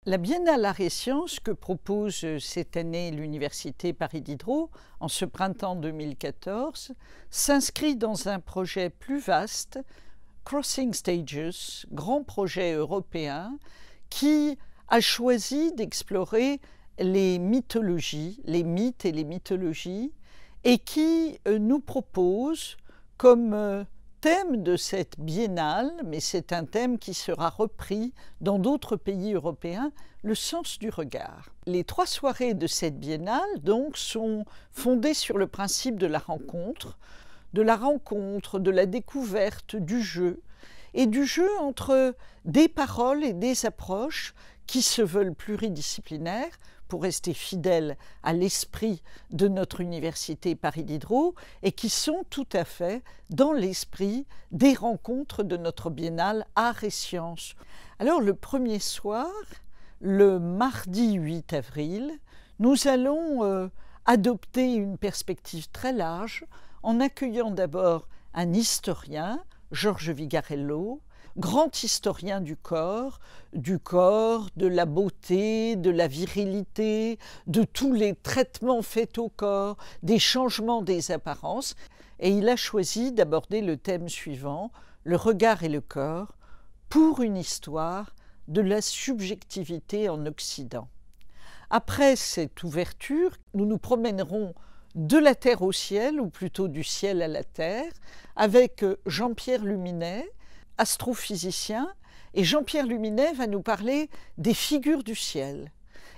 La Biennale Arts et Sciences que propose cette année l'Université Paris Diderot, en ce printemps 2014, s'inscrit dans un projet plus vaste, Crossing Stages, grand projet européen, qui a choisi d'explorer les mythologies, les mythes et les mythologies, et qui nous propose comme thème de cette biennale, mais c'est un thème qui sera repris dans d'autres pays européens, le sens du regard. Les 3 soirées de cette biennale donc sont fondées sur le principe de la rencontre, de la découverte, du jeu, et du jeu entre des paroles et des approches qui se veulent pluridisciplinaires, pour rester fidèles à l'esprit de notre université Paris Diderot et qui sont tout à fait dans l'esprit des rencontres de notre biennale Arts et Sciences. Alors le premier soir, le mardi 8 avril, nous allons adopter une perspective très large en accueillant d'abord un historien, Georges Vigarello, grand historien du corps, de la beauté, de la virilité, de tous les traitements faits au corps, des changements des apparences. Et il a choisi d'aborder le thème suivant, le regard et le corps, pour une histoire de la subjectivité en Occident. Après cette ouverture, nous nous promènerons de la terre au ciel, ou plutôt du ciel à la terre, avec Jean-Pierre Luminet, astrophysicien, et Jean-Pierre Luminet va nous parler des figures du ciel.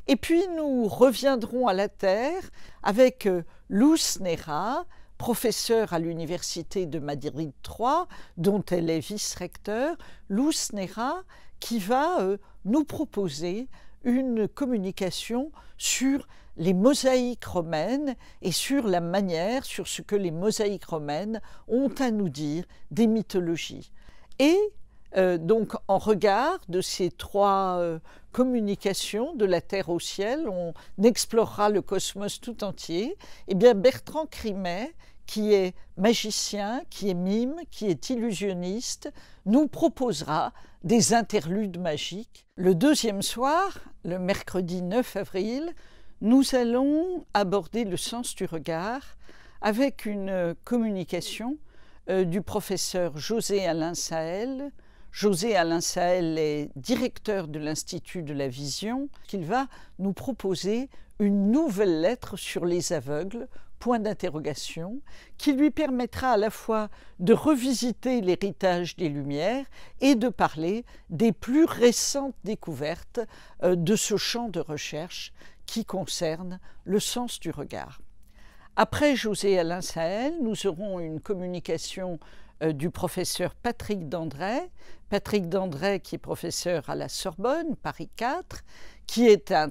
Et puis nous reviendrons à la Terre avec Luz Nera, professeure à l'université de Madrid III, dont elle est vice-recteur, Luz Nera qui va nous proposer une communication sur les mosaïques romaines et sur la manière, sur ce que les mosaïques romaines ont à nous dire des mythologies. Et donc, en regard de ces 3 communications de la Terre au ciel, on explorera le cosmos tout entier. Et bien Bertrand Crimet, qui est magicien, qui est mime, qui est illusionniste, nous proposera des interludes magiques. Le deuxième soir, le mercredi 9 avril, nous allons aborder le sens du regard avec une communication du professeur José Alain Sahel. José Alain Sahel est directeur de l'Institut de la Vision, qu'il va nous proposer une nouvelle lettre sur les aveugles, point d'interrogation, qui lui permettra à la fois de revisiter l'héritage des Lumières et de parler des plus récentes découvertes de ce champ de recherche qui concerne le sens du regard. Après José Alain Sahel, nous aurons une communication du professeur Patrick Dandrey qui est professeur à la Sorbonne, Paris IV, qui est un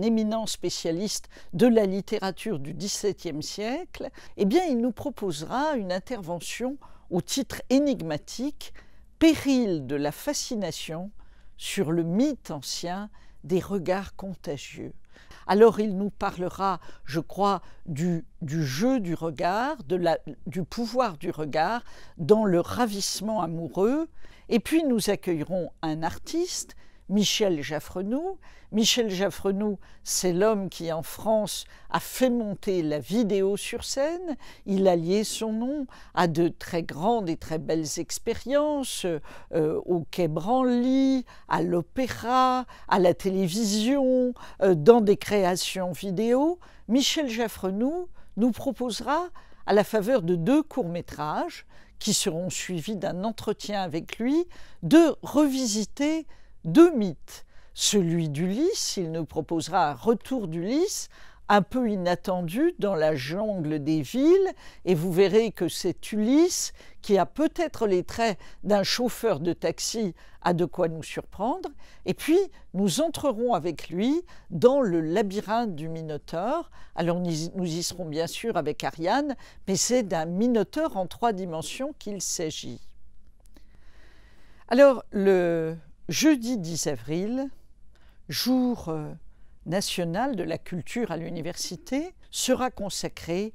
éminent spécialiste de la littérature du XVIIe siècle. Eh bien, il nous proposera une intervention au titre énigmatique « Péril de la fascination sur le mythe ancien des regards contagieux ». Alors il nous parlera, je crois, du jeu du regard, du pouvoir du regard dans le ravissement amoureux. Et puis nous accueillerons un artiste, Michel Jaffrenoux. Michel Jaffrenoux, c'est l'homme qui, en France, a fait monter la vidéo sur scène. Il a lié son nom à de très grandes et très belles expériences, au Quai Branly, à l'opéra, à la télévision, dans des créations vidéo. Michel Jaffrenoux nous proposera, à la faveur de 2 courts-métrages, qui seront suivis d'un entretien avec lui, de revisiter 2 mythes. Celui d'Ulysse, il nous proposera un retour d'Ulysse, un peu inattendu dans la jungle des villes, et vous verrez que cet Ulysse, qui a peut-être les traits d'un chauffeur de taxi, a de quoi nous surprendre. Et puis, nous entrerons avec lui dans le labyrinthe du Minotaure. Alors, nous y serons bien sûr avec Ariane, mais c'est d'un Minotaure en 3 dimensions qu'il s'agit. Alors, le jeudi 10 avril, jour national de la culture à l'université, sera consacré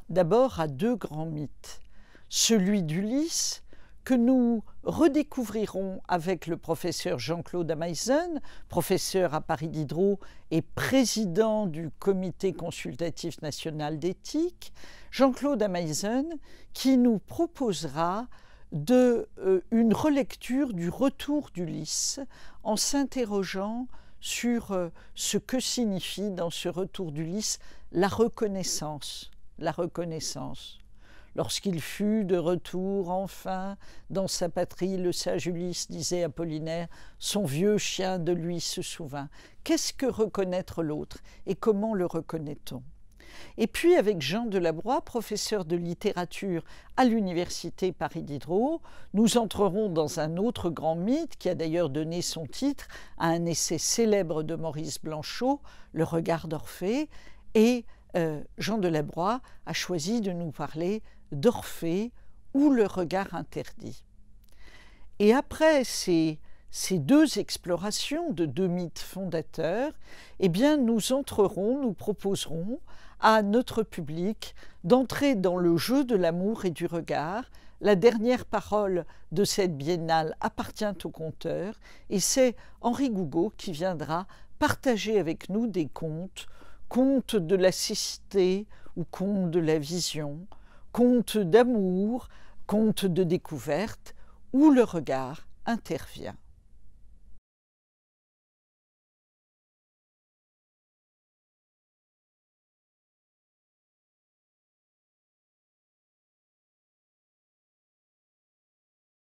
d'abord à 2 grands mythes. Celui d'Ulysse, que nous redécouvrirons avec le professeur Jean-Claude Ameisen, professeur à Paris Diderot et président du Comité consultatif national d'éthique, Jean-Claude Ameisen qui nous proposera une relecture du retour d'Ulysse en s'interrogeant sur ce que signifie dans ce retour d'Ulysse la reconnaissance. Lorsqu'il fut de retour enfin dans sa patrie, le sage Ulysse, disait Apollinaire, son vieux chien de lui se souvint. Qu'est-ce que reconnaître l'autre et comment le reconnaît-on? Et puis avec Jean Delabroix, professeur de littérature à l'université Paris Diderot, nous entrerons dans un autre grand mythe qui a d'ailleurs donné son titre à un essai célèbre de Maurice Blanchot, Le regard d'Orphée, et Jean Delabroix a choisi de nous parler d'Orphée ou le regard interdit. Et après ces deux explorations de deux mythes fondateurs, eh bien nous proposerons à notre public d'entrer dans le jeu de l'amour et du regard. La dernière parole de cette biennale appartient au conteur et c'est Henri Gougaud qui viendra partager avec nous des contes de la cécité ou contes de la vision, contes d'amour, contes de découverte, où le regard intervient.